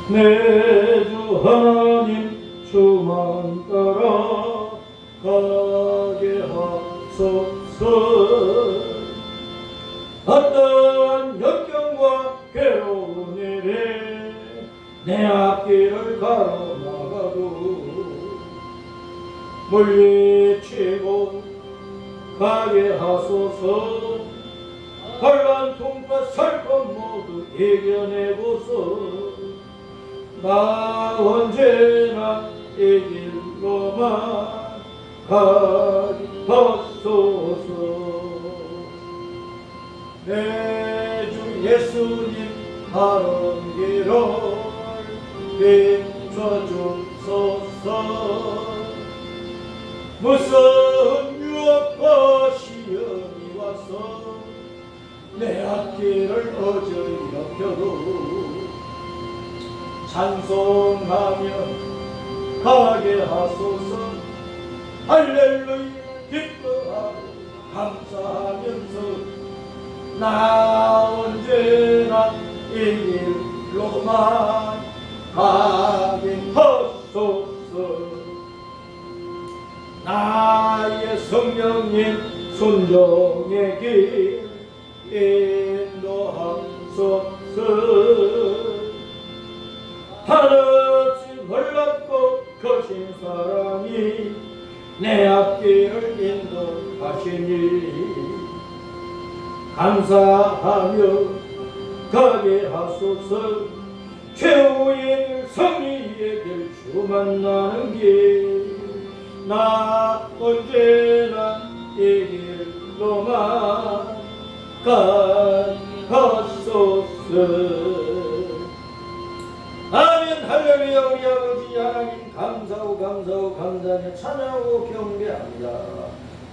내 주 하나님 주만 따라 가게 하소서. 어떤 역경과 괴로운 일에 내 앞길을 가로막아도 물리치고 가게 하소서. 환난 통과 살것 모두 이겨내고서 나 언제나 이 길로만 가게 하소서. 내 주 예수님 하는 길을 비춰주소서. 무서운 유혹과 시련이 와서 내 앞길을 어지럽혀도 찬송하며 가게 하소서. 할렐루야 기뻐하고 감사하면서 나 언제나 이 길로만 가게 하소서. 나의 성령님 순종의 길 인도하소서. 한없이 놀랍고 거신 사랑이 내 앞길을 인도하시니 감사하며 가게 하소서. 최후의 승리의 길 주 만나는 길 나 언제나 이 길로만 가소서. 아멘. 할렐루야. 우리 아버지 하나님 감사하고 감사하며 찬양하고 경배합니다.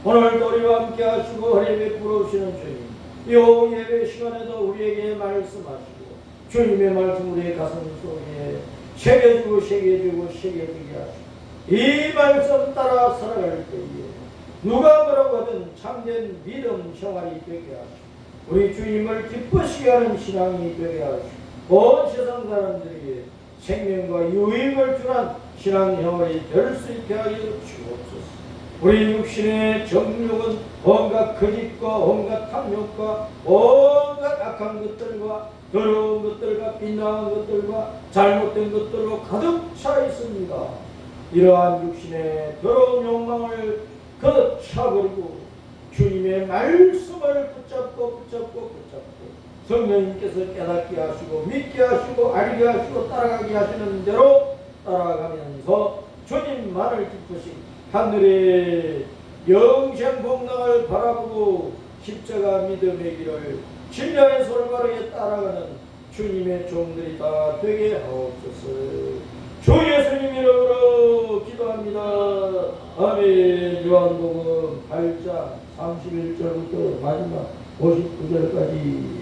오늘도 우리와 함께 하시고 은혜 베풀어 주시는 주님, 이 예배 시간에도 우리에게 말씀하시고 주님의 말씀 우리의 가슴 속에 새겨주게 하시고 이 말씀 따라 살아갈 때에 누가 뭐라고 하든 참된 믿음 생활이 되게 하시고 우리 주님을 기쁘시게 하는 신앙이 되게 하시고 온 세상 사람들에게 생명과 유익을 주는 신앙 생활이 될 수 있게 하여 주옵소서. 우리 육신의 정욕은 온갖 거짓과 온갖 탐욕과 온갖 악한 것들과 더러운 것들과 비난한 것들과 잘못된 것들로 가득 차 있습니다. 이러한 육신의 더러운 욕망을 걷어차버리고 주님의 말씀을 붙잡고 성령님께서 깨닫게 하시고 믿게 하시고 알게 하시고 따라가게 하시는 대로 따라가면서 주님만을 기쁘시고 하늘의 영생 복락을 바라보고 십자가 믿음의 길을 진리의 솔바르게 따라가는 주님의 종들이 다 되게 하옵소서. 주 예수님 이름으로 기도합니다. 아멘. 요한복음 8장 31절부터 마지막 59절까지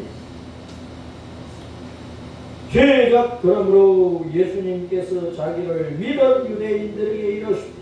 시작. 그러므로 예수님께서 자기를 믿은 유대인들에게 이르시되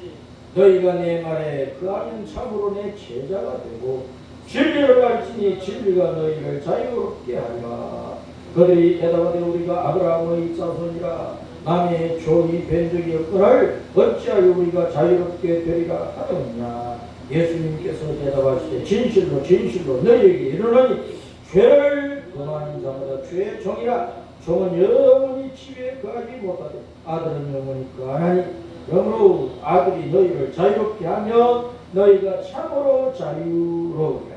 너희가 내 말에 그하면 참으로 내 제자가 되고 진리를 가르치니 진리가 너희를 자유롭게 하리라. 그들이 대답하되 우리가 아브라함의 자손이라 남의 종이 된 적이 없거늘 어찌하여 우리가 자유롭게 되리라 하느냐. 예수님께서 대답하시되 진실로 너희에게 이르노니 죄를 범하는 자마다 죄의 종이라. 종은 영원히 지위에 거하지 못하되 아들은 영원히 거하나니 그러므로 아들이 너희를 자유롭게 하면 너희가 참으로 자유로우리라.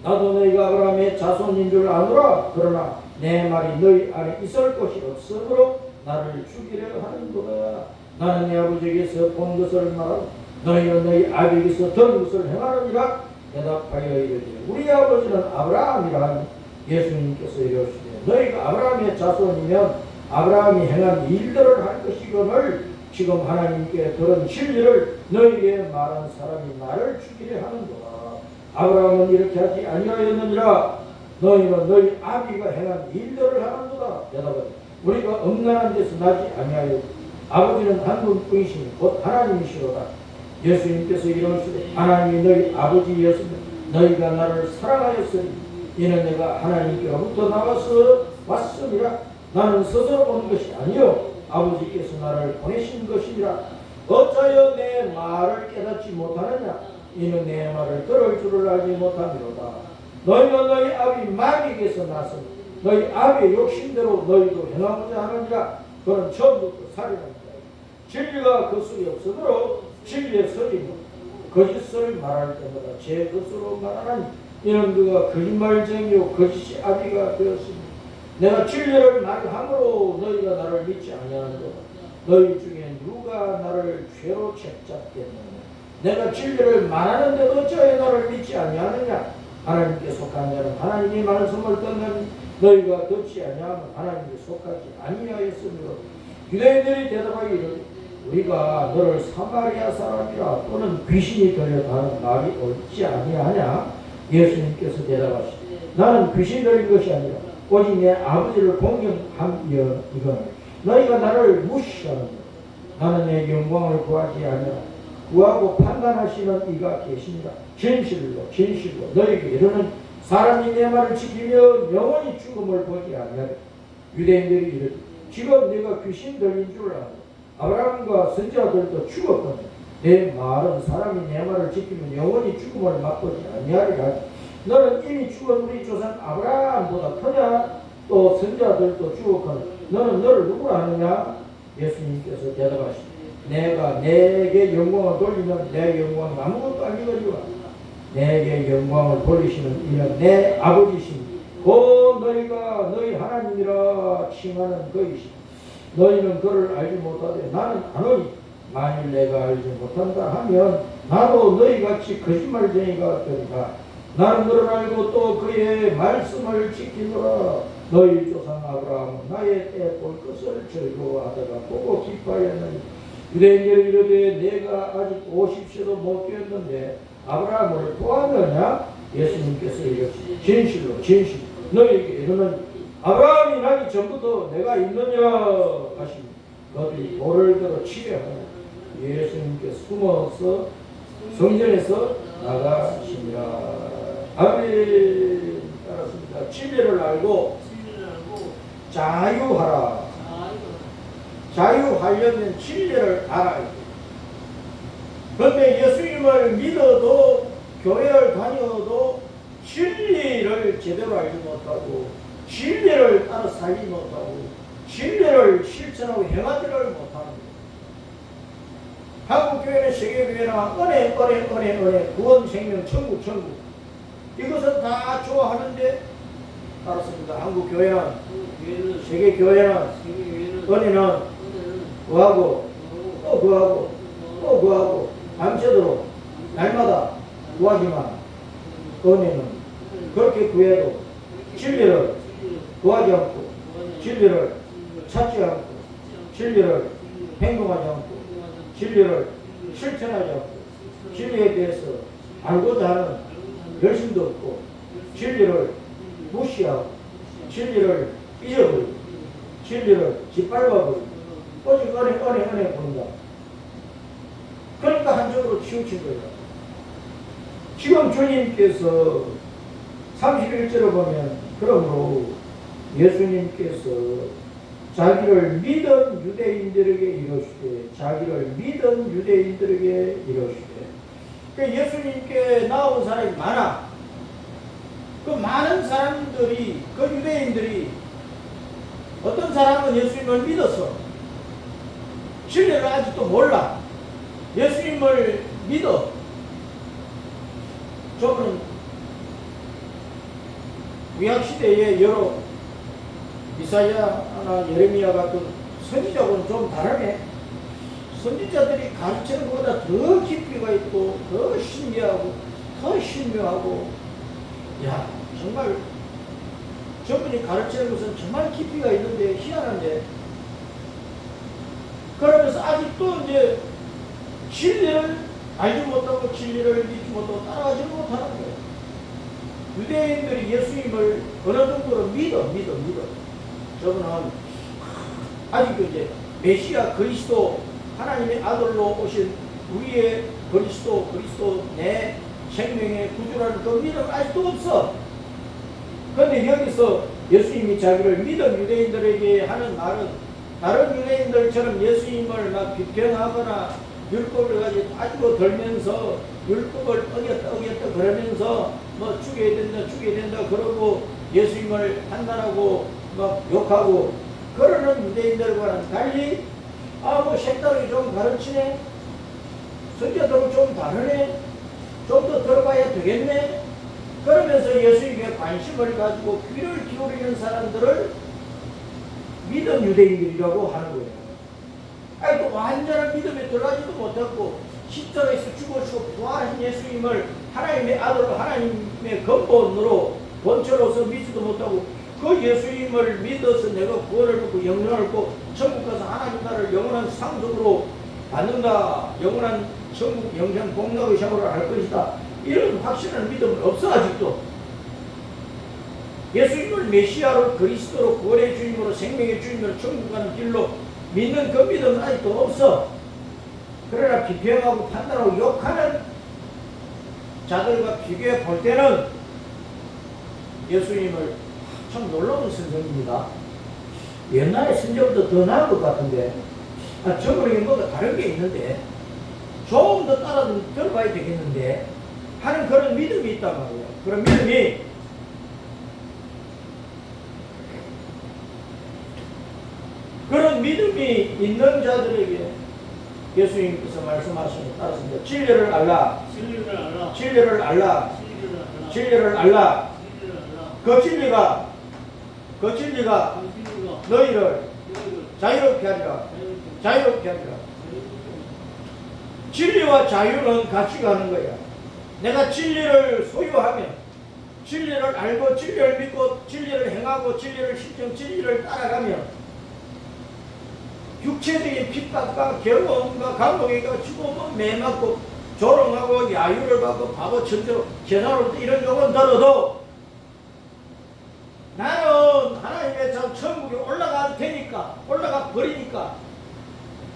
나도 너희가 아브라함의 자손인 줄 아노라. 그러나 내 말이 너희 안에 있을 것이 없으므로 나를 죽이려 하는도다. 나는 내 아버지에게서 본 것을 말하고 너희는 너희 아비에게서 들은 것을 행하느니라. 대답하여 이르되 우리 아버지는 아브라함이라 하니 예수님께서 이르시되 너희가 아브라함의 자손이면 아브라함이 행한 일들을 할 것이거늘 지금 하나님께 들은 진리를 너희에게 말한 사람이 나를 죽이려 하는도다. 아브라함은 이렇게 하지 아니하였느니라. 너희는 너희 아비가 행한 일들을 하는도다. 대답하되 우리가 음란한 데서 나지 아니하여 아버지는 한 분뿐이시니 곧 하나님이시로다. 예수님께서 이르시되 하나님이 너희 아버지였으면 너희가 나를 사랑하였으니 이는 내가 하나님께로부터 나와서 왔음이라. 나는 스스로 온 것이 아니요 아버지께서 나를 보내신 것이니라. 어찌하여 내 말을 깨닫지 못하느냐? 이는 내 말을 들을 줄을 알지 못함이로다. 너희는 너희 아비 마귀에게서 났으니 너희 아비의 욕심대로 너희도 행하고자 하느니라. 그는 처음부터 살인합니다. 진리가 그 속에 없으므로 진리에 서지 못 거짓을 말할 때마다 제 것으로 말하나니 이는 그가 거짓말쟁이요 거짓의 아비가 되었으니 내가 진리를 말함으로 너희가 나를 믿지 아니하는도다. 너희 중에 누가 나를 죄로 책잡겠느냐? 내가 진리를 말하는데 어찌하여 나를 믿지 아니하느냐? 하나님께 속한 자는 하나님이 말씀을 듣는 너희가 듣지 아니하면 하나님께 속하지 아니하였으므로 유대인들이 대답하기 이르되 우리가 너를 사마리아 사람이라 또는 귀신이 들렸다 하는 말이 옳지 아니하냐? 예수님께서 대답하시되 나는 귀신 들린 것이 아니라 오직 내 아버지를 공경함이거늘 너희가 나를 무시하느냐? 나는 내 영광을 구하지 아니하라. 구하고 판단하시는 이가 계십니다. 진실로 너희에게 이르는 사람이 내 말을 지키며 영원히 죽음을 보지 아니하리. 유대인들이 이르되 지금 내가 귀신 들린 줄 알아. 아브라함과 선지자들도 죽었거늘 내 말은 사람이 내 말을 지키면 영원히 죽음을 맛보지 아니하리라. 너는 이미 죽은 우리 조상 아브라함보다 크냐? 또 선지자들도 죽었거늘 너는 너를 누구라 하느냐? 예수님께서 대답하시되 내가 내게 영광을 돌리면 내 영광이 아무것도 아니거니와 내게 영광을 돌리시는 이는 내 아버지시니 곧 너희가 너희 하나님이라 칭하는 그이시니 너희는 그를 알지 못하되 나는 아노니 만일 내가 알지 못한다 하면 나도 너희같이 거짓말쟁이가 되리라. 나는 너를 알고 또 그의 말씀을 지키노라. 너희 조상 아브라함은 나의 때 볼 것을 즐거워하다가 보고 기뻐하였느니 유대인들이 이르되 내가 아직 50세도 못 되었는데 아브라함을 보았느냐? 예수님께서 이르시되 진실로 너희에게 이르는 아브라함이 나기 전부터 내가 있느냐 하시니 너희들이 돌을 들어 치려 하니 예수님께서 숨어서 성전에서 나가시니라. 아멘. 따랐습니다. 진리를 알고 자유하라. 자유하려면 진리를 알아야 돼. 그런데 예수님을 믿어도 교회를 다녀도 진리를 제대로 알지 못하고 진리를 따라 살지 못하고 진리를 실천하고 행하지를 못하는 거예요. 한국교회는 세계교회나 은혜 구원 생명 천국 이것은 다 좋아하는데 알았습니다. 한국교회는 세계교회는 은혜는 구하고 또 구하고 또 구하고 밤새도록 날마다 구하지만 은혜는 그렇게 구해도 진리를 구하지 않고 진리를 찾지 않고 진리를 행동하지 않고 진리를 실천하지 않고 진리에 대해서 알고자 하는 열심도 없고 진리를 무시하고 진리를 잊어버리고 진리를 짓밟아버리고 오직 은혜 부른다. 그러니까 한쪽으로 치우친 거예요. 지금 주님께서 31절을 보면 그러므로 예수님께서 자기를 믿은 유대인들에게 이르시되 그러니까 예수님께 나온 사람이 많아. 그 많은 사람들이 그 유대인들이 어떤 사람은 예수님을 믿어서 진리를 아직도 몰라. 예수님을 믿어. 저분은 구약시대에 여러 이사야나 예레미야 같은 선지자하고는 좀 다르네. 선지자들이 가르치는 것보다 더 깊이가 있고 더 신기하고 더 신묘하고 야 정말 저분이 가르치는 것은 정말 깊이가 있는데 희한한데 그러면서 아직도 이제 진리를 알지 못하고 진리를 믿지 못하고 따라가지 못하는 거예요. 유대인들이 예수님을 어느 정도로 믿어. 저분은 아직도 이제 메시아 그리스도 하나님의 아들로 오신 우리의 그리스도 내 생명의 구주라는 그 믿음 아직도 없어. 그런데 여기서 예수님이 자기를 믿은 유대인들에게 하는 말은 다른 유대인들처럼 예수님을 막 비평하거나 율법을 가지고 따지고 들면서 율법을 어겼다 그러면서 뭐 죽여야 된다 그러고 예수님을 판단하고 막 욕하고 그러는 유대인들과는 달리 뭐 색다르게 좀 가르치네, 성경도 좀 다르네, 좀 더 들어봐야 되겠네 그러면서 예수님에 관심을 가지고 귀를 기울이는 사람들을 믿음 유대인들이라고 하는 거예요. 아니 또 완전한 믿음에 들어가지도 못했고 십자가에서 죽으시고 부활하신 예수님을 하나님의 아들로 하나님의 근본으로 본체로서 믿지도 못하고 그 예수님을 믿어서 내가 구원을 받고 영생을 얻고 천국 가서 하나님 나라를 영원한 상속으로 받는다, 영원한 천국 영생 복락의 샤워를 할 것이다, 이런 확실한 믿음은 없어. 아직도 예수님을 메시아로 그리스도로 구원의 주님으로 생명의 주님으로 천국 가는 길로 믿는 그 믿음은 아직도 없어. 그러나 비평하고 판단하고 욕하는 자들과 비교해 볼 때는 예수님을 참 놀라운 선생입니다. 옛날에 선생보다 더 나은 것 같은데 저번에 뭐가 다른 게 있는데 조금 더 따라 들어봐야 되겠는데 하는 그런 믿음이 있단 말이에요. 그런 믿음이 그런 믿음이 있는 자들에게 예수님께서 말씀하신 것 따라서 진리를 알라, 진리를 알라, 진리를 알라. 그 진리가 너희를 자유롭게 하리라, 자유롭게 하리라. 진리와 자유는 같이 가는 거야. 내가 진리를 소유하면, 진리를 알고 진리를 믿고 진리를 행하고 진리를 실천 진리를 따라가면 육체적인 핍박과 경험과 감동이 가지고 뭐 매맞고 조롱하고 야유를 받고 바보 천대로 제사로부터 이런 욕은 들어도 나는 하나님의 천국에 올라갈 테니까, 올라가 버리니까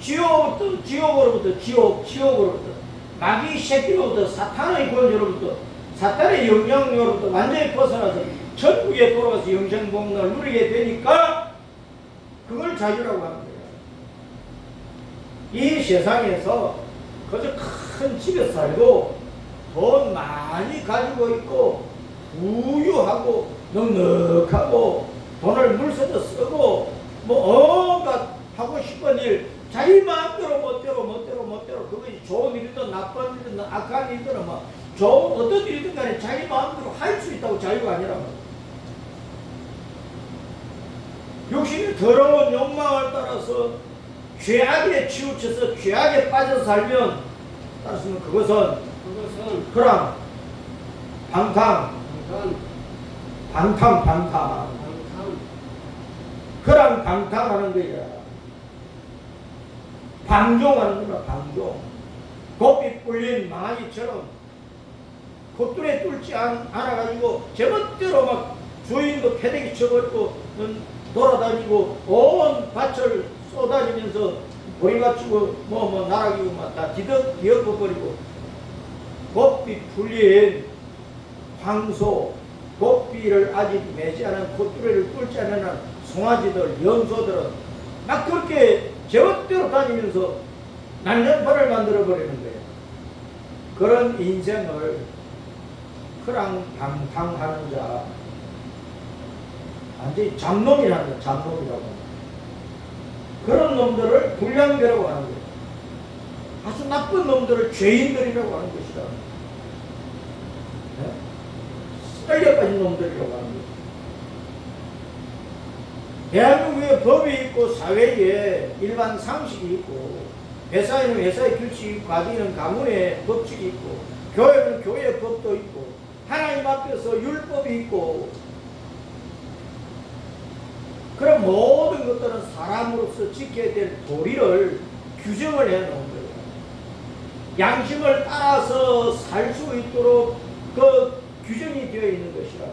지옥으로부터 마귀 새끼로부터 사탄의 권세로부터 사탄의 영향력으로부터 완전히 벗어나서 천국에 돌아가서 영생복락을 누리게 되니까 그걸 자유라고 하는 거예요. 이 세상에서 그저 큰 집에 살고 돈 많이 가지고 있고 부유하고 넉넉하고 돈을 물서도 쓰고 뭐 온갖 하고 싶은 일 자기 마음대로 멋대로 그것이 좋은 일이든 나쁜 일이든 악한 일이든 뭐 좋은 어떤 일이든 간에 자기 마음대로 할 수 있다고 자유가 아니라고. 욕심이 더러운 욕망을 따라서 죄악에 치우쳐서 죄악에 빠져 살면 따라서는 그것은 그랑 방탕 그랑 방탕하는 거야. 방종하는 거야. 방종. 곱비 뿔린 망아지처럼 콧줄에 뚫지 않아가지고 제멋대로 막 주인도 패대기 쳐버리고 돌아다니고 온 밭을 쏟아지면서 보리밭이고 뭐 나락이고 막 다 뒤엎어버리고 곱비 풀린 황소, 곱비를 아직 매지 않은 콧뚜레를 뚫지 않은 송아지들, 염소들은 막 그렇게 제멋대로 다니면서 난장판을 만들어버리는 거예요. 그런 인생을 크랑방탕하는 자, 완전히 잡놈이라는 거예요. 잡놈이라고. 그런 놈들을 불량배라고 하는 거예요. 아주 나쁜 놈들을 죄인들이라고 하는 것이다. 네? 썰려빠진 놈들이라고 하는 거예요. 대한민국에 법이 있고 사회에 일반 상식이 있고 회사에는 회사의 규칙이 있고 가정에는 가문의 법칙이 있고 교회는 교회의 법도 있고 하나님 앞에서 율법이 있고 그런 모든 것들은 사람으로서 지켜야 될 도리를 규정을 해놓은 거예요. 양심을 따라서 살 수 있도록 그 규정이 되어 있는 것이라는 거예요.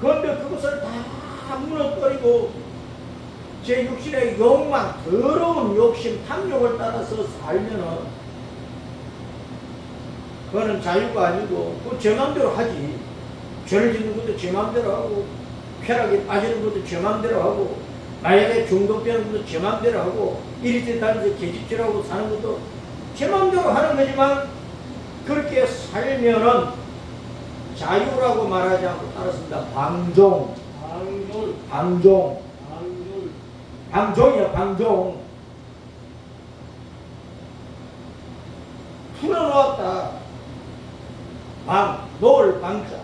그런데 그것을 다 무너뜨리고 제 육신의 욕망, 더러운 욕심, 탐욕을 따라서 살면은 그거는 자유가 아니고 그 제 마음대로 하지. 죄를 짓는 것도 제 마음대로 하고 쾌락에 빠지는 것도 제 마음대로 하고 만약에 중독되는 것도 제 맘대로 하고 이리저리 다니면서 계집질하고 사는 것도 제 맘대로 하는 거지만 그렇게 살면은 자유라고 말하지 않고 따랐습니다. 방종. 방종이야, 방종. 풀어놓았다. 놓을 방자.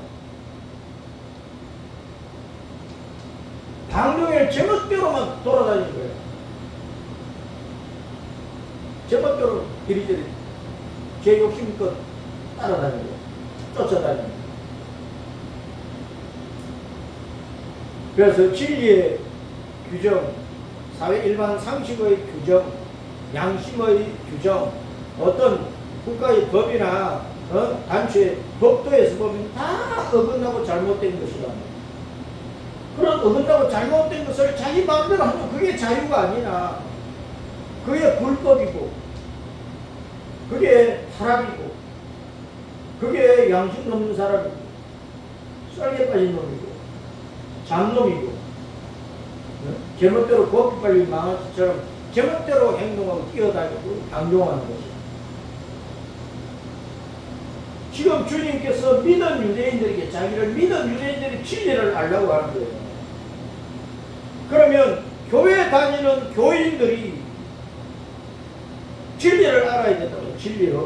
방종에 제멋대로만 돌아다니는 거예요. 제멋대로 이리저리 제 욕심껏 따라다니고 쫓아다니고. 그래서 진리의 규정, 사회 일반 상식의 규정, 양심의 규정, 어떤 국가의 법이나 단체의 법도에서 보면 다 어긋나고 잘못된 것이다. 그런 어긋나고 잘못된 것을 자기 마음대로 하면 그게 자유가 아니라 그게 불법이고 그게 타락이고 그게 양심 없는 사람이고 썰게 빠진 놈이고 잡놈이고 제멋대로 고기 빨리 망한 것처럼 제멋대로 행동하고 뛰어다니고 방종하는 것이죠. 지금 주님께서 믿은 유대인들에게 자기를 믿은 유대인들이 진리를 알라고 하는 거예요. 그러면 교회 다니는 교인들이 진리를 알아야 된다고. 진리를.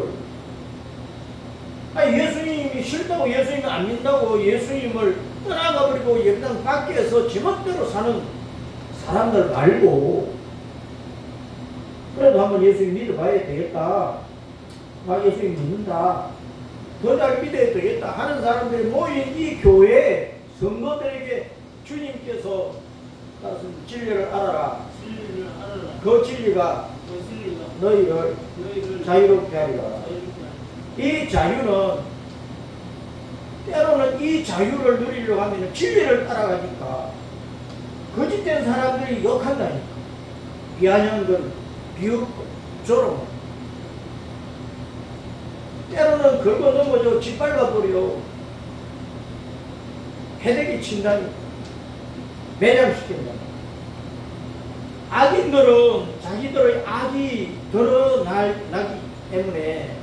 아니 예수님이 싫다고 예수님이 안 믿는다고 예수님을 떠나가버리고 예배당 밖에서 제멋대로 사는 사람들 말고 그래도 한번 예수님 믿어봐야 되겠다. 나 예수님 믿는다. 더 잘 믿어야 되겠다 하는 사람들이 모인 이 교회 성도들에게 주님께서 진리를 알아라. 그 진리가 너희를 자유롭게 하리라. 이 자유는 때로는 이 자유를 누리려고 하면 진리를 따라가니까 거짓된 사람들이 욕한다니까. 비아냥들, 비웃고 조롱. 때로는 긁어 넘어져 짓밟아버려. 해대기 친다니까. 매장시킨다. 악인들은 자기들의 악이 드러나기 때문에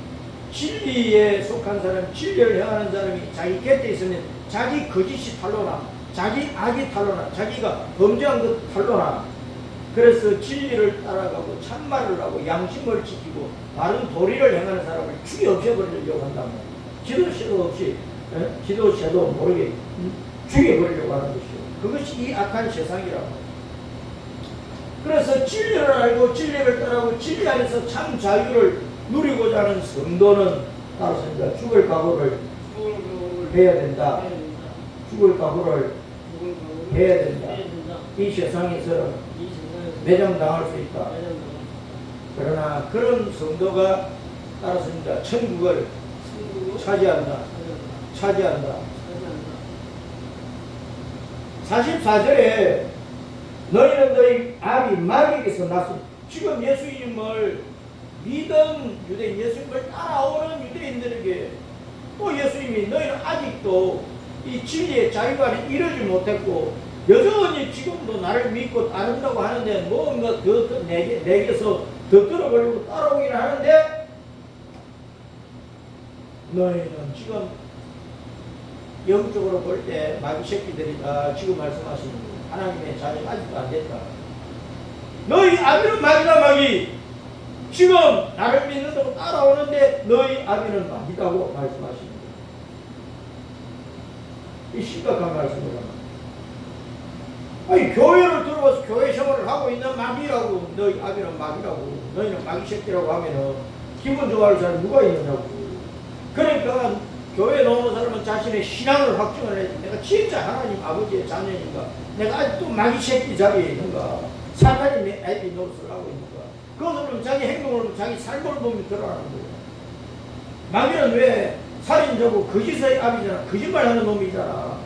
진리에 속한 사람, 진리를 행하는 사람이 자기 곁에 있으면 자기 거짓이 탄로나, 자기 악이 탄로나, 자기가 범죄한 것 탄로나. 그래서 진리를 따라가고 참말을 하고 양심을 지키고 바른 도리를 행하는 사람을 죽여 없애버리려고 한다면 지도새도 없이 지도새도 모르게 죽여버리려고 하는 것이요. 그것이 이 악한 세상이라고. 그래서 진리를 알고 진리를 따라가고 진리 안에서 참 자유를 누리고자 하는 성도는 따라서 죽을 각오를 해야 된다. 죽을 각오를 해야 된다. 이 세상에서 매장당할 수 있다. 그러나 그런 성도가 따라서 천국을 차지한다. 44절에 너희는 너희 아비 마귀에게서 났으니 지금 예수님을 믿은 유대인, 예수님을 따라오는 유대인들에게 또 예수님이 너희는 아직도 이 진리의 자유관에 이르지 못했고 여전히 지금도 나를 믿고 따른다고 하는데 뭔가 내게서 더 들어버리고 따라오기는 하는데 너희는 지금 영적으로 볼 때 마귀 새끼들이다. 지금 말씀하시는 거예요. 하나님의 자녀가 아직도 안 됐다. 너희 아비는 마귀다. 마귀. 지금 나를 믿는다고 따라오는데 너희 아비는 마귀다고 말씀하시는 거예요. 이 심각한 말씀이다. 아니 교회를 들어와서 교회 생활을 하고 있는 마귀라고. 너희 아비는 마귀라고. 너희는 마귀 새끼라고 하면은 기분 좋아할 사람이 누가 있느냐고. 그러니까 교회에 나오는 사람은 자신의 신앙을 확증을 해야지. 내가 진짜 하나님 아버지의 자녀인가? 내가 아직도 마귀 새끼 자리에 있는가? 사탄이 내 애비 노릇을 하고 있는가? 그것을 보면 자기 행동을 자기 삶을 보면 드러나는 거예요. 마귀는 왜 살인자고 거짓의 아비잖아. 거짓말하는 놈이잖아.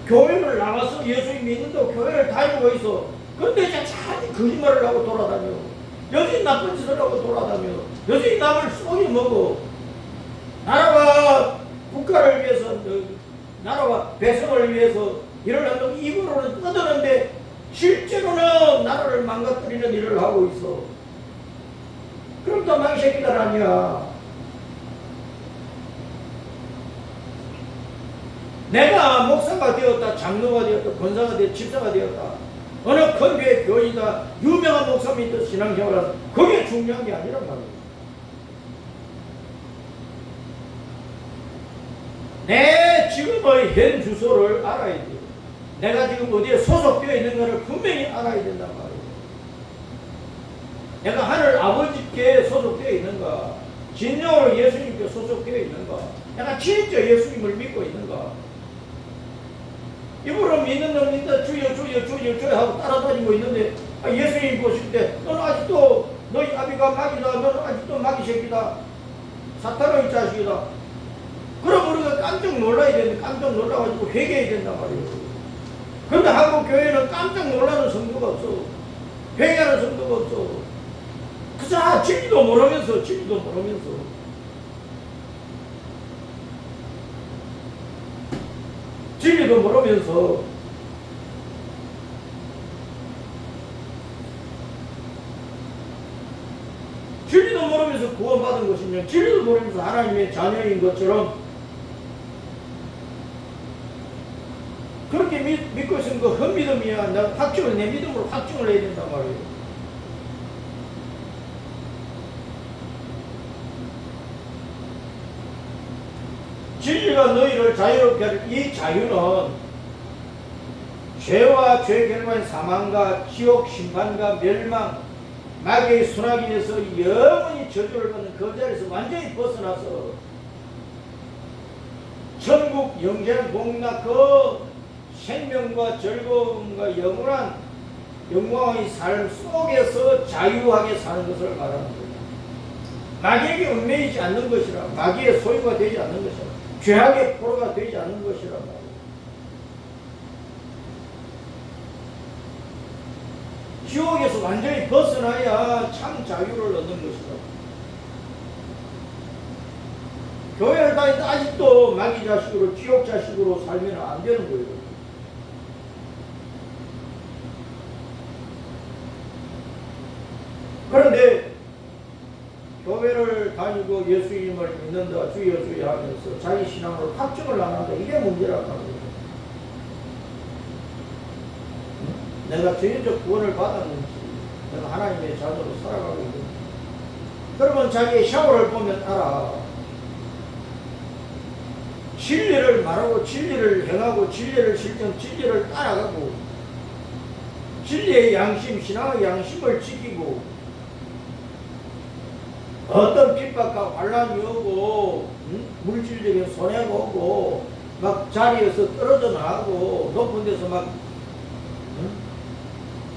교회를 나와서 예수님 믿는다고 교회를 다니고 있어. 그런데 자기 거짓말을 하고 돌아다녀. 여전히 나쁜 짓을 하고 돌아다녀. 여전히 남을 쏘기 먹어. 나라와 국가를 위해서, 나라와 백성을 위해서 일을 한다고 입으로는 떠드는데 실제로는 나라를 망가뜨리는 일을 하고 있어. 그럼 또 망새끼들 아니야. 내가 목사가 되었다, 장로가 되었다, 권사가 되었다, 집사가 되었다, 어느 큰 교회 교인이다, 유명한 목사 밑에 신앙생활을 하는, 그게 중요한 게 아니란 말이에요. 내 지금의 현 주소를 알아야 돼요. 내가 지금 어디에 소속되어 있는가를 분명히 알아야 된단 말이에요. 내가 하늘 아버지께 소속되어 있는가, 진정으로 예수님께 소속되어 있는가, 내가 진짜 예수님을 믿고 있는가. 입으로 믿는 놈 있다, 주여 주여 주여 주여 하고 따라다니고 있는데, 예수님 보실 때 너는 아직도 너희 아비가 마귀다, 너는 아직도 마귀 새끼다, 사탄의 자식이다. 그럼 우리가 깜짝 놀라야 되는데, 깜짝 놀라가지고 회개해야 된단 말이에요. 그런데 한국 교회는 깜짝 놀라는 성도가 없어. 회개하는 성도가 없어. 그저 진리도 모르면서, 진리도 모르면서. 진리도 모르면서. 진리도 모르면서 구원받은 것이면, 진리도 모르면서 하나님의 자녀인 것처럼 그렇게 믿고 있으면 그 헛믿음이야. 나 확증을, 내 믿음으로 확증을 해야 된단 말이에요. 진리가 너희를 자유롭게 하는 이 자유는 죄와 죄 결과의 사망과 지옥 심판과 멸망, 마귀의 순환에서 영원히 저주를 받는 그 자리에서 완전히 벗어나서 천국 영생 복락 그 생명과 즐거움과 영원한 영광의 삶 속에서 자유하게 사는 것을 말하는 거예요. 마귀에게 얽매이지 않는 것이라, 마귀의 소유가 되지 않는 것이라, 죄악의 포로가 되지 않는 것이라 말이에요. 지옥에서 완전히 벗어나야 참 자유를 얻는 것이라. 교회를 다니는데 아직도 마귀 자식으로, 지옥 자식으로 살면 안 되는 거예요. 그런데 교회를 다니고 예수님을 믿는다, 주여 주여 하면서 자기 신앙으로 확증을 안 한다. 이게 문제라고 합니다. 내가 죄인적 구원을 받았는지, 내가 하나님의 자녀로 살아가고 있는지. 그러면 자기의 샤워를 보면 알아. 진리를 말하고, 진리를 행하고, 진리를 실천, 진리를 따라가고, 진리의 양심, 신앙의 양심을 지키고, 어떤 핍박과 환란이 오고, 물질적인 손해가 오고, 막 자리에서 떨어져 나가고, 높은 데서 막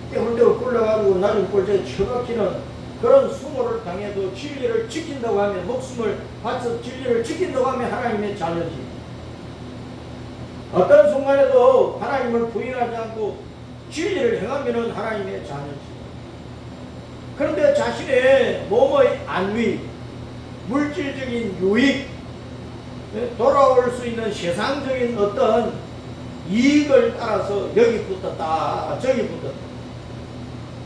떼굴떼굴 굴러가고 낮은 꼴짝에 처박히는 그런 수모를 당해도 진리를 지킨다고 하면, 목숨을 바쳐 진리를 지킨다고 하면 하나님의 자녀지. 어떤 순간에도 하나님을 부인하지 않고 진리를 행하면 하나님의 자녀지. 그런데 자신의 몸의 안위, 물질적인 유익, 돌아올 수 있는 세상적인 어떤 이익을 따라서 여기 붙었다, 저기 붙었다.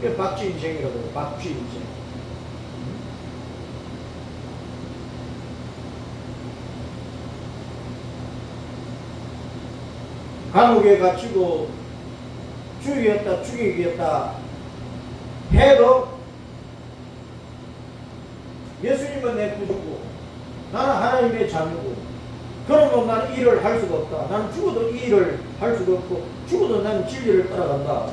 그게 박쥐인생이라고 해요. 박쥐인생. 감옥에 갇히고 죽이겠다, 죽이겠다 해도 예수님은 내 구주고 나는 하나님의 자녀고, 그러면 나는 일을 할 수가 없다. 나는 죽어도 이 일을 할 수가 없고, 죽어도 나는 진리를 따라간다.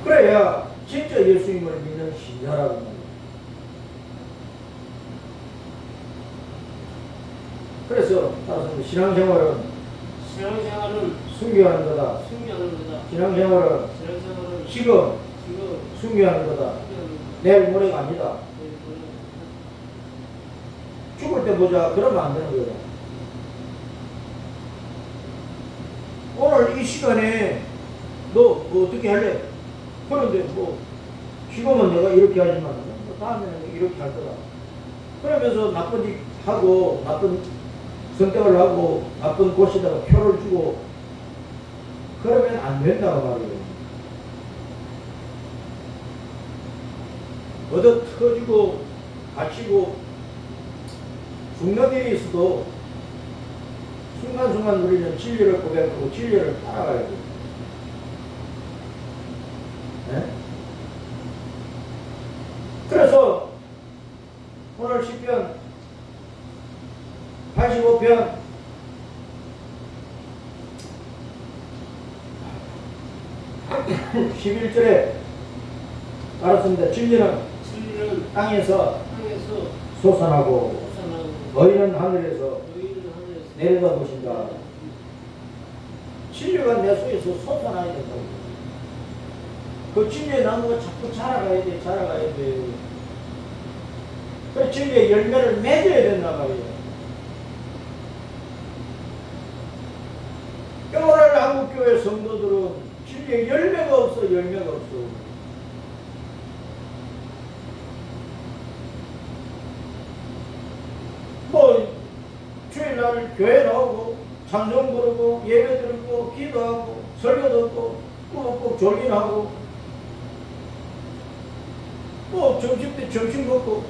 그래야 진짜 예수님을 믿는 신자라고 합니다. 그래서 따라서 신앙생활은 순교하는 거다. 신앙생활은 지금 순교하는 거다. 내일 모레가 아니다. 죽을 때 보자. 그러면 안 되는 거예요. 오늘 이 시간에 너 뭐 어떻게 할래? 그런데 뭐 지금은 내가 이렇게 하지만 뭐 다음에는 이렇게 할 거다. 그러면서 나쁜 짓 하고 나쁜 선택을 하고 나쁜 곳에다가 표를 주고 그러면 안 된다고 말이에요. 얻어 터지고 갇히고 죽는 일이 있어도 순간순간 우리는 진리를 고백하고 진리를 따라가야 돼요. 네? 그래서 오늘 시편 85편 11절에 알았습니다. 진리는 땅에서 솟아나고 너희는 하늘에서 내려다보신다. 진리가 내 속에서 솟아나야 된다고. 그 진리의 나무가 자꾸 자라가야 돼, 자라가야 돼. 그 진리의 열매를 맺어야 된단 말이에요. 오늘 한국교회 성도들은 진리의 열매가 없어, 열매가 없어. 뭐 주일날 교회 나오고 찬송 부르고 예배 드리고 기도하고 설교 듣고 꾹꾹 졸gin하고 뭐 점심때 점심 먹고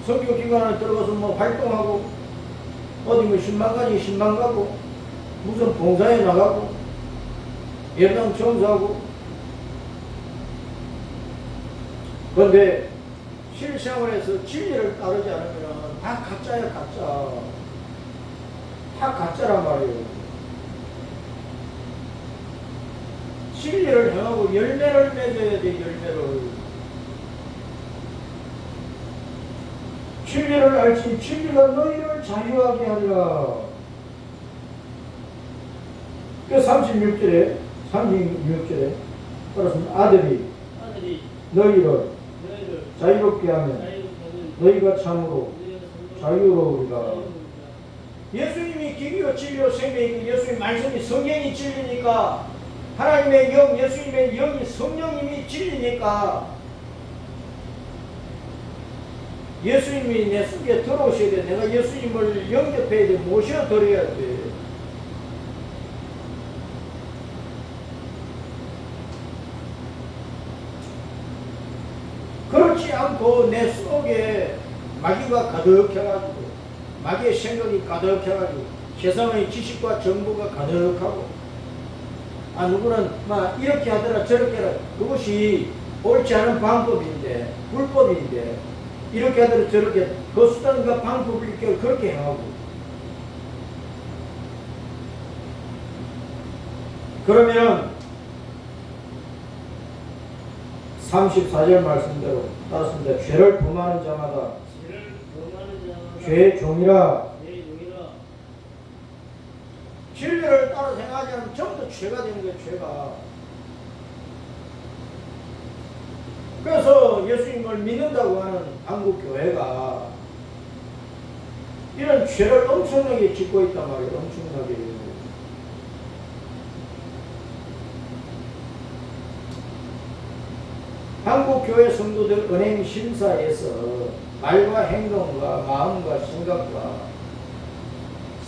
선교 기관에 들어가서 뭐 활동하고 어디 뭐 신방 가지 신방 가고 무슨 봉사에 나가고 예배당 청소하고. 그런데 실생활에서 진리를 따르지 않으면 다 가짜야, 가짜. 다 가짜란 말이에요. 진리를 행하고 열매를 맺어야 돼, 열매를. 진리를 알지 진리가 너희를 자유하게 하리라. 그 36절에 따라서 아들이 너희를 자유롭게 하면 너희가 참으로 자유로우리라. 예수님이 길이요 진리요 생명이고 예수님 말씀이 성경이 진리니까 하나님의 영, 예수님의 영이 성령님이 진리니까 예수님이 내 속에 들어오셔야 돼. 내가 예수님을 영접해야 돼. 모셔드려야 돼. 그렇지 않고 내 속에 마귀가 가득해가지고 마귀의 생각이 가득해가지고 세상의 지식과 정보가 가득하고 누구는 막 이렇게 하더라 저렇게 하더라. 그것이 옳지 않은 방법인데 불법인데 이렇게 하더라 저렇게 그 수단과 방법을 이렇게 그렇게 행하고 그러면은 34절 말씀대로 따랐습니다. 죄를 범하는 자마다 죄의 종이라. 진리를 따라 생각하지 않으면 전부 다 죄가 되는 거예요. 죄가. 그래서 예수님을 믿는다고 하는 한국교회가 이런 죄를 엄청나게 짓고 있단 말이에요. 엄청나게. 한국교회 성도들 은행 심사에서 말과 행동과 마음과 생각과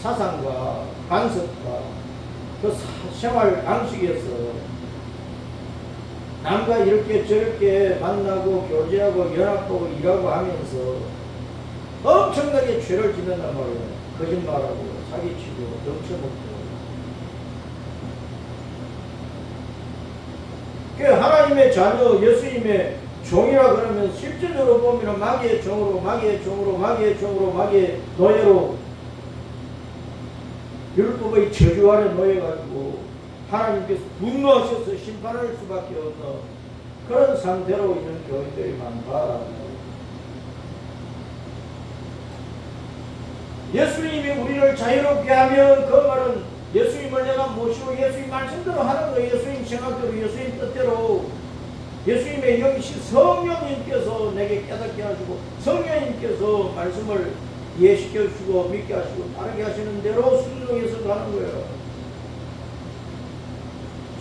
사상과 간섭과 그 생활 방식에서 남과 이렇게 저렇게 만나고 교제하고 연합하고 일하고 하면서 엄청나게 죄를 짓는단 말이에요. 거짓말하고 사기치고 넘쳐먹고. 그 하나님의 자녀 예수님의 종이라 그러면 실질적으로 보면 마귀의 종으로 마귀의 노예로 율법의 저주 아래 놓여가지고 하나님께서 분노하셔서 심판할 수밖에 없는 그런 상태로 있는 교회들이 많다. 예수님이 우리를 자유롭게 하면 그 말은 예수님을 내가 모시고 예수님 말씀대로 하는 거예요. 예수님 생각대로 예수님 뜻대로 예수님의 영이신 성령님께서 내게 깨닫게 하시고 성령님께서 말씀을 이해시켜 주시고 믿게 하시고 따르게 하시는 대로 순종해서 가는 거예요.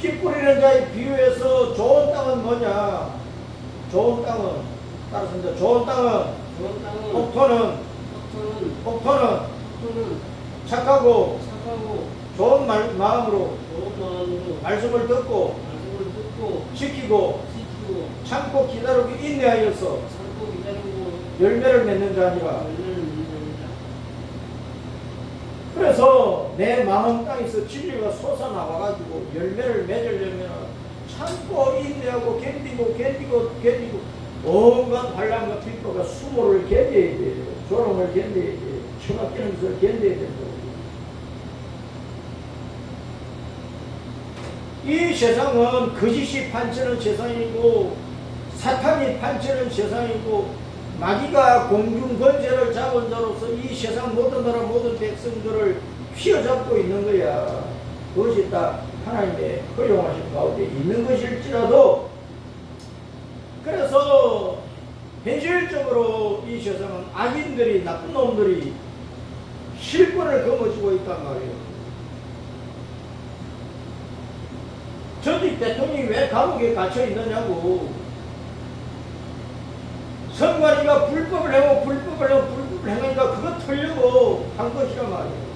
씨 뿌리는 자의 비유에서 좋은 땅은 뭐냐? 좋은 땅은 따라서 좋은 땅은 복토는 착하고 생각하고 좋은 마음으로 좋은 마음으로 말씀을 듣고 말씀을 듣고 지키고 지키고 참고 기다리고 인내하여서 참고 기다리고 열매를 맺는 자니라. 열매를 맺느니라. 그래서 내 마음 땅에서 진리가 솟아나와가지고 열매를 맺으려면 참고 인내하고 견디고 온갖 환란과 핍박과 수모를 견뎌야 돼요. 조롱을 견뎌야 돼요. 처박히는 것을 견뎌야 된다고. 이 세상은 거짓이 판치는 세상이고 사탄이 판치는 세상이고 마귀가 공중 권세를 잡은 자로서 이 세상 모든 나라 모든 백성들을 휘어잡고 있는 거야. 그것이 다 하나님의 허용하신 가운데 있는 것일지라도, 그래서 현실적으로 이 세상은 악인들이, 나쁜 놈들이 실권을 거머쥐고 있단 말이에요. 전직 대통령이 왜 감옥에 갇혀 있느냐고. 선관위가 불법을 행하니까 그거 털려고 한 것이란 말이에요.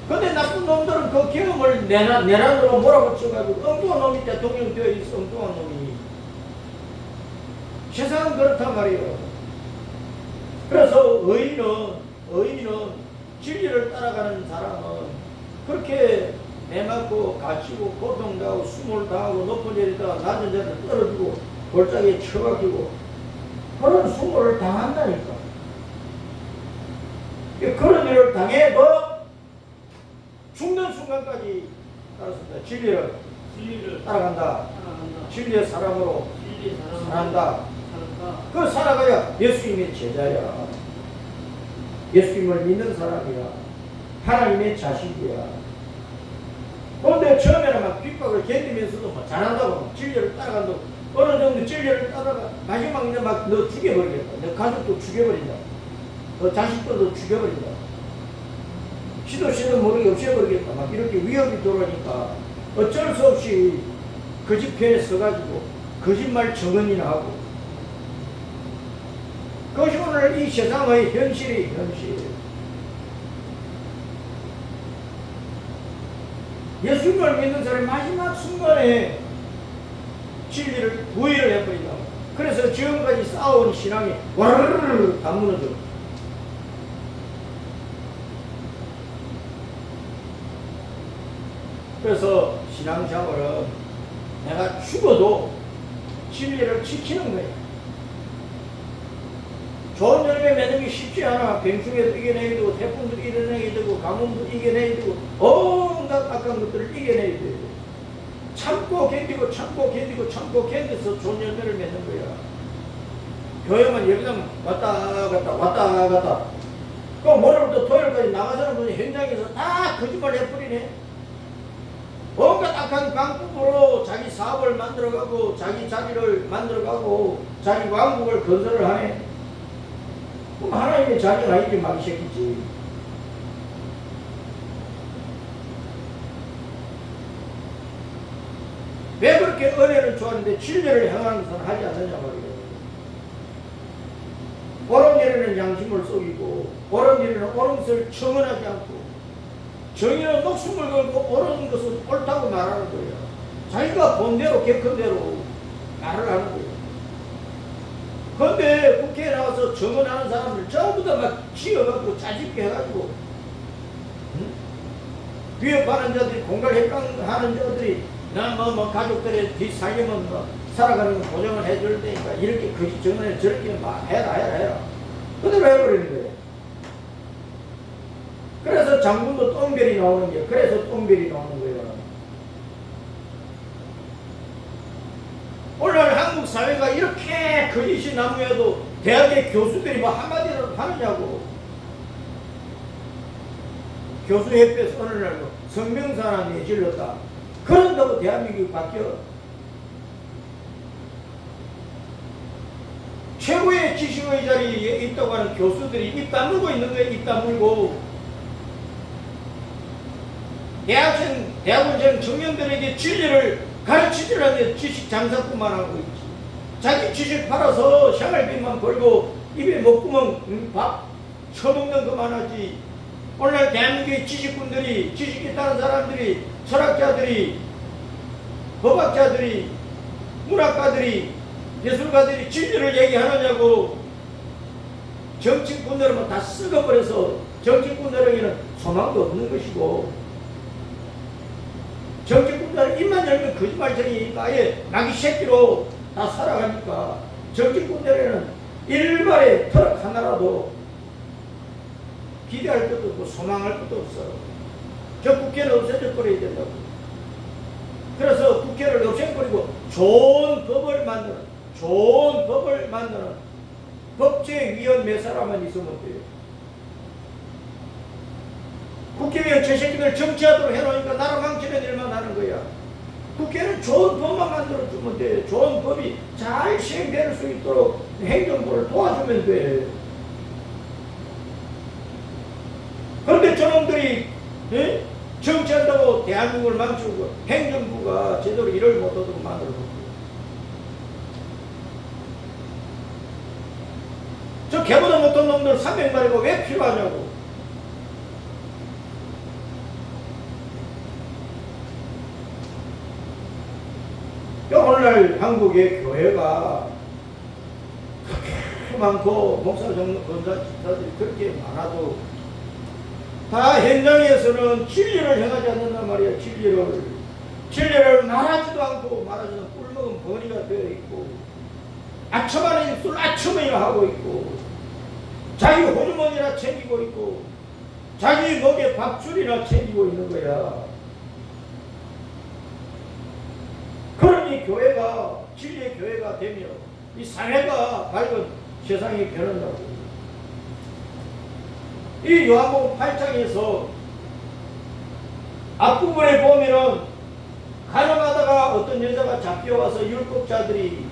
근데 나쁜 놈들은 그 경험을 내란으로 몰아붙여가지고 엉뚱한 놈이 대통령 되어 있어. 엉뚱한 놈이. 세상은 그렇단 말이에요. 그래서 의인은 진리를 따라가는 사람은 그렇게 내맞고 갇히고 고통당하고 수모를 당하고 높은 자리에다가 낮은 자리에 떨어지고 골짜기에 처박히고 그런 수모를 당한다니까. 그런 일을 당해도 죽는 순간까지 따랐습니다. 진리를 따라간다. 진리의 사람으로 살아간다. 그 살아가야 예수님의 제자야. 예수님을 믿는 사람이야. 하나님의 자식이야. 그런데 처음에는 막 핍박을 견디면서도 막 잘한다고 막 진리를 따라간다고, 어느 정도 진리를 따라가 마지막에 막 너 죽여버리겠다. 너 가족도 죽여버린다. 너 자식들도 죽여버린다. 시도 모르게 없애버리겠다. 막 이렇게 위협이 들어오니까 어쩔 수 없이 거짓 편에 서가지고 거짓말 정언이나 하고. 그것이 오늘 이 세상의 현실이에요. 예수님을 믿는 사람이 마지막 순간에 진리를 부인을 해버린다. 그래서 지금까지 쌓아온 신앙이 와르르르 다 무너져. 그래서 신앙생활은 내가 죽어도 진리를 지키는 거야. 좋은 열매 맺는 게 쉽지 않아. 병충해도 이겨내야 되고, 태풍도 이겨내야 되고, 가뭄도 이겨내야 되고, 온갖 악한 것들을 이겨내야 돼. 참고 견디고 견뎌서 좋은 열매를 맺는 거야. 교회만 예배당 왔다 갔다. 그럼 월요일부터 토요일까지 나가자는 분이 현장에서 다 거짓말 해버리네. 온갖 악한 방법으로 자기 사업을 만들어가고, 자기 자리를 만들어가고, 자기 왕국을 건설을 하네. 그럼 하나님의 자녀가 아니지, 마귀 새끼지. 왜 그렇게 은혜를 좋아하는데 진리를 행하는 것은 하지 않느냐 말이에요. 옳은 일에는 양심을 속이고, 옳은 일에는 옳은 것을 청언하지 않고, 정의는 목숨을 걸고 옳은 것은 옳다고 말하는 거예요. 자기가 본대로 객헌대로 말을 하는 거예요. 그런데 국회에 나와서 정언하는 사람들 전부 다 막 지어갖고 짜집게 해가지고, 위협하는 자들이, 공갈해강하는 자들이 나 가족들의 뒷살림은 살아가는 거 보장을 해줄 테니까 이렇게 거짓 정언을 저렇게 막 해라. 그대로 해버리는 거예요. 그래서 장군도 똥별이 나오는 거예요. 그래서 똥별이 나오는 거예요. 오늘 한국 사회가 이렇게 거짓이 난무해도 대학의 교수들이 뭐 한마디라도 하느냐고. 교수협회에서 어느 날 성명서나 내질렀다. 그런다고 대한민국이 바뀌어. 최고의 지식의 자리에 있다고 하는 교수들이 입 다물고 있는 거예요. 입 다물고. 대학원생 청년들에게 진리를 가르치지 않는 지식 장사뿐만 하고 있지. 자기 지식 팔아서 생활비만 벌고 입에 목구멍 밥 처먹는 것만 하지. 오늘날 대한민국의 지식군들이, 지식 있다는 사람들이, 철학자들이, 법학자들이, 문학가들이, 예술가들이 진리를 얘기하느냐고. 정치꾼들은 다 썩어버려서 정치꾼들에게는 소망도 없는 것이고, 정치꾼들은 입만 열면 거짓말쟁이니까 아예 나기 새끼로 다 살아가니까 정치꾼들에게는 일말의 터럭 하나라도 기대할 것도 없고 소망할 것도 없어. 저 국회는 없애져 버려야 된다고. 그래서 국회를 없애버리고 좋은 법을 만드는 법제위원 몇 사람만 있으면 돼요. 국회의원 저 새끼들 정치하도록 해놓으니까 나라 망치는 일만 하는 거야. 국회는 좋은 법만 만들어주면 돼. 좋은 법이 잘 시행될 수 있도록 행정부를 도와주면 돼. 그런데 저놈들이 정치한다고 대한민국을 망치고 행정부가 제대로 일을 못하도록 만들어놓고, 저 개보다 못한 놈들 300마리가 왜 필요하냐고. 오늘날 한국의 교회가 그렇게 많고 목사, 권사, 집사들이 그렇게 많아도 다 현장에서는 진리를 행하지 않는단 말이야. 진리를 말하지도 않고 말하지도 꿀먹은 버니가 되어 있고, 아첨하는 입술 아첨이나 하고 있고, 자기 호주머니나 챙기고 있고, 자기 목에 밥줄이나 챙기고 있는 거야. 그러니 교회가 진리의 교회가 되면 이 사회가 밝은 세상이 변한다고. 이 요한복음 8장에서 앞부분에 보면은 가늠하다가 어떤 여자가 잡혀와서 율법자들이,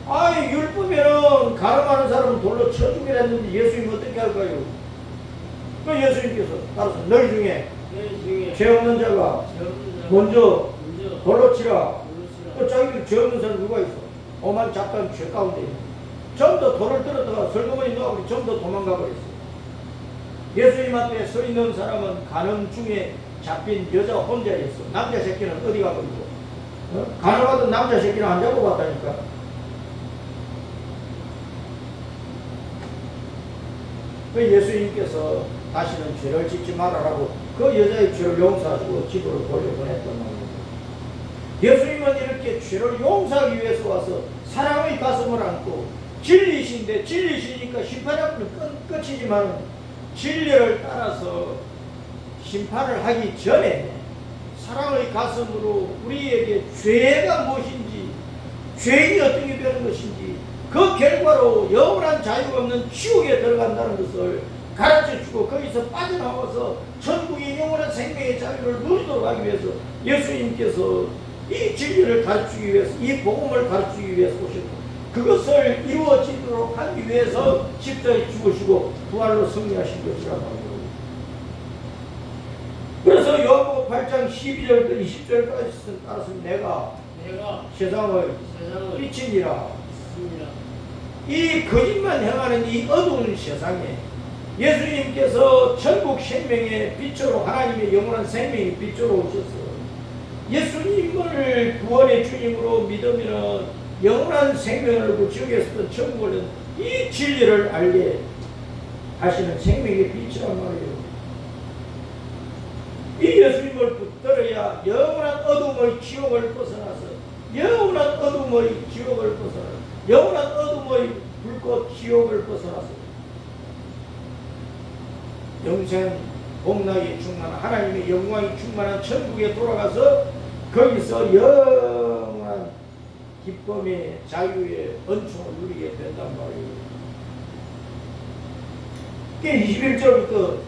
아이 율법이면 가늠하는 사람은 돌로 쳐 죽이라 했는데 예수님 어떻게 할까요? 그 예수님께서 따라서 너희 중에 죄 없는 자가 먼저 돌로 치라. 또 자기들 죄 없는 사람 누가 있어? 오만 잡다한 죄 가운데 있는. 좀 더 돌을 들었다가 설거머니 놓아버리 좀 더 도망가 버렸어. 예수님 앞에 서 있는 사람은 간음 중에 잡힌 여자 혼자였어. 남자 새끼는 어디 가버리고, 간음하던 남자 새끼는 안 잡아봤다니까. 그 예수님께서 다시는 죄를 짓지 말아라고 그 여자의 죄를 용서하고 집으로 돌려보냈단 말이에요. 예수님은 이렇게 죄를 용서하기 위해서 와서 사랑의 가슴을 안고, 진리이신데 진리이시니까 심판 앞은 끝이지만 진리를 따라서 심판을 하기 전에 사랑의 가슴으로 우리에게 죄가 무엇인지, 죄인이 어떻게 되는 것인지, 그 결과로 영원한 자유가 없는 지옥에 들어간다는 것을 가르쳐주고, 거기서 빠져나와서 천국의 영원한 생명의 자유를 누리도록 하기 위해서 예수님께서 이 진리를 가르치기 위해서, 이 복음을 가르치기 위해서 오셨고, 그것을 이루어지도록 하기 위해서 십자가에 죽으시고 부활로 승리하신 것이란 말이에요. 그래서 요한복음 8장 12절부터 20절까지 따라서 내가 세상을 빛이니라. 이 거짓만 행하는 이 어두운 세상에 예수님께서 천국 생명의 빛으로, 하나님의 영원한 생명의 빛으로 오셔서 예수님을 구원의 주님으로 믿으면 영원한 생명을 얻고 지옥에서도 천국을, 이 진리를 알게 하시는 생명의 빛이란 말이에요. 이 예수님을 붙들어야 영원한 어둠의 지옥을 벗어나서, 영원한 어둠의 지옥을 벗어나서, 영원한 어둠의 불꽃 지옥을 벗어나서 영생 복락이 충만한, 하나님의 영광이 충만한 천국에 돌아가서 거기서 영원한 기쁨의 자유의 은총을 누리게 된단 말이에요. 21절부터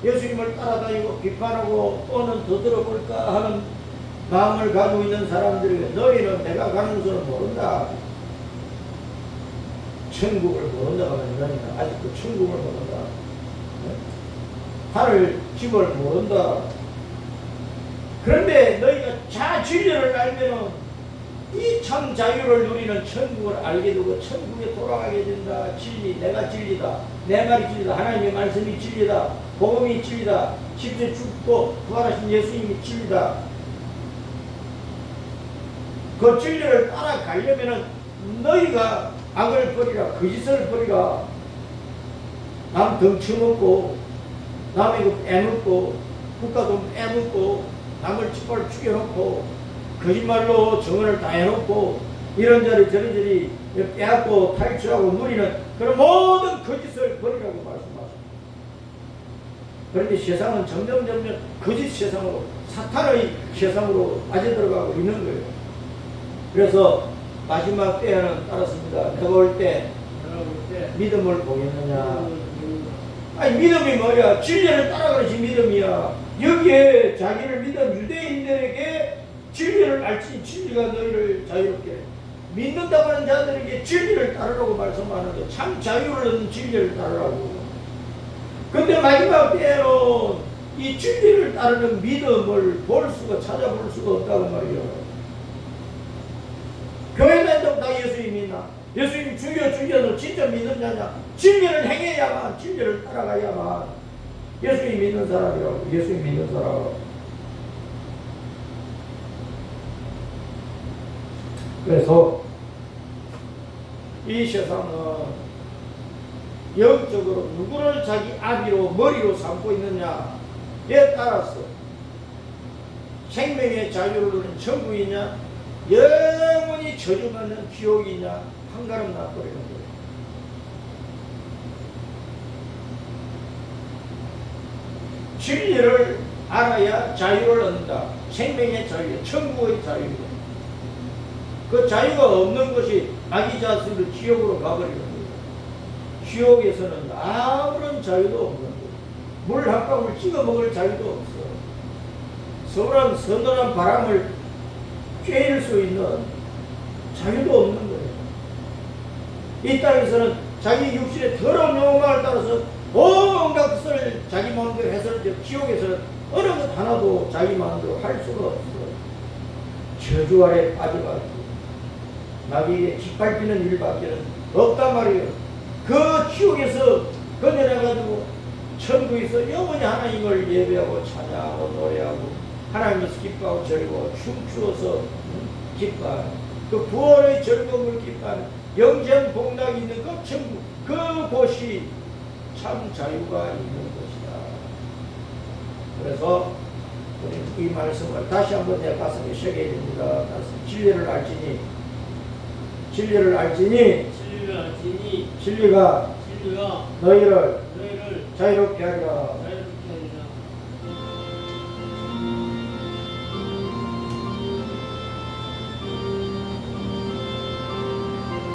예수님을 따라다니고 비판하고 또는 더 들어볼까 하는 마음을 가지고 있는 사람들에게 너희는 내가 가는 것을 모른다. 천국을 모른다고 하면 너희는 아직도 천국을 모른다. 하늘 집을 모른다. 그런데 너희가 자 진리를 알면은 이 참 자유를 누리는 천국을 알게 되고 천국에 돌아가게 된다. 진리, 내가 진리다. 내 말이 진리다. 하나님의 말씀이 진리다. 복음이 진리다. 십자에 죽고 부활하신 예수님이 진리다. 그 진리를 따라가려면은 너희가 악을 버리라. 거짓을 버리라. 남 덩쳐먹고 남의 그 빼먹고 국가돈 빼먹고 남을 짓밟아 죽여놓고 거짓말로 정언을 다 해놓고 이런저리 저런저리 빼앗고 탈취하고 누리는 그런 모든 거짓을 버리라고 말씀하십니다. 그런데 세상은 점점 거짓 세상으로 사탄의 세상으로 빠져들어가고 있는 거예요. 그래서 마지막 때에는 따랐습니다. 내가 올 때 믿음을 보겠느냐. 아니 믿음이 뭐야? 진리를 따라가는 믿음이야. 여기에 자기를 믿은 유대인들에게 진리를 알지 진리가 너희를 자유롭게 해. 믿는다고 하는 자들에게 진리를 따르라고 말씀하는 거. 참 자유를 얻는 진리를 따르라고. 근데 마지막 때에는 이 진리를 따르는 믿음을 찾아볼 수가 없다고 말이에요. 교회 다닌다고 다 예수님 믿나? 예수님 주여 진짜 믿는 자냐? 진리를 행해야만, 진리를 따라가야만 예수님 믿는 사람이라고. 예수님 믿는 사람. 그래서 이 세상은 영적으로 누구를 자기 아비로 머리로 삼고 있느냐에 따라서 생명의 자유를 누리는 천국이냐 영원히 저주받는 지옥이냐 한 걸음 놔버리는 거예요. 진리를 알아야 자유를 얻는다. 생명의 자유, 천국의 자유. 그 자유가 없는 것이 자기 자신을 지옥으로 가버리는 거예요. 지옥에서는 아무런 자유도 없는 거예요. 물 한 방울 찍어 먹을 자유도 없어. 선선한 바람을 쬐일 수 있는 자유도 없는 거예요. 이 땅에서는 자기 육신의 더러운 욕망을 따라서 온갖 것을 자기 마음대로 해서는 지옥에서는 어느 것 하나도 자기 마음대로 할 수가 없어. 저주 아래 빠져가지고 나에게 짓밟히는 일밖에는 없단 말이에요. 그 지옥에서 건져내가지고 천국에서 영원히 하나님을 예배하고 찬양하고 노래하고 하나님께서 기뻐하고 절고 춤추어서 기뻐하는 그 부활의 즐거움을 기뻐하는 영생 복락이 있는 그 천국, 그곳이 참 자유가 있는 것이다. 그래서 우리 이 말씀을 다시 한번 내 가슴에 새겨야 됩니다. 진리를 알지니 진리가 너희를 자유롭게 하리라.